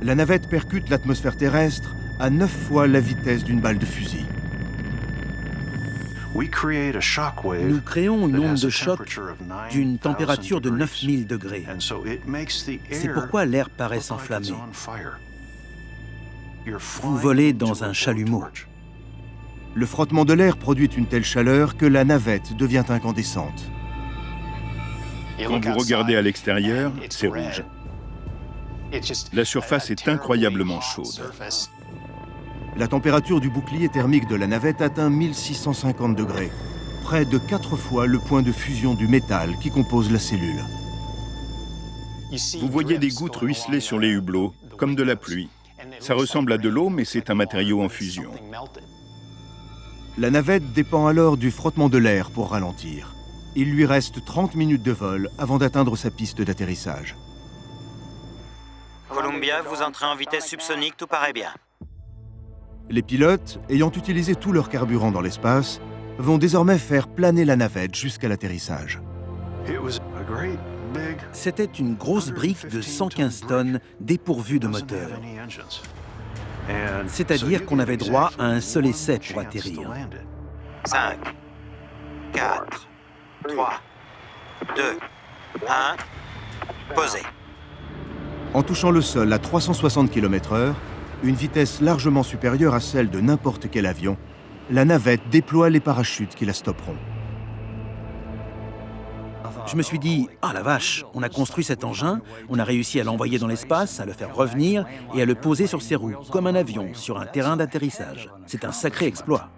La navette percute l'atmosphère terrestre à 9 fois la vitesse d'une balle de fusil. Nous créons une onde de choc d'une température de 9000 degrés. C'est pourquoi l'air paraît s'enflammer. Vous volez dans un chalumeau. Le frottement de l'air produit une telle chaleur que la navette devient incandescente. Quand vous regardez à l'extérieur, c'est rouge. La surface est incroyablement chaude. La température du bouclier thermique de la navette atteint 1650 degrés, près de 4 fois le point de fusion du métal qui compose la cellule. Vous voyez des gouttes ruisseler sur les hublots, comme de la pluie. Ça ressemble à de l'eau, mais c'est un matériau en fusion. La navette dépend alors du frottement de l'air pour ralentir. Il lui reste 30 minutes de vol avant d'atteindre sa piste d'atterrissage. Columbia, vous entrez en vitesse subsonique, tout paraît bien. Les pilotes, ayant utilisé tout leur carburant dans l'espace, vont désormais faire planer la navette jusqu'à l'atterrissage. C'était une grosse brique de 115 tonnes dépourvue de moteur. C'est-à-dire qu'on avait droit à un seul essai pour atterrir. 5, 4, 3, 2, 1, posez. En touchant le sol à 360 km/h, une vitesse largement supérieure à celle de n'importe quel avion, la navette déploie les parachutes qui la stopperont. Je me suis dit, ah la vache, on a construit cet engin, on a réussi à l'envoyer dans l'espace, à le faire revenir et à le poser sur ses roues, comme un avion, sur un terrain d'atterrissage. C'est un sacré exploit.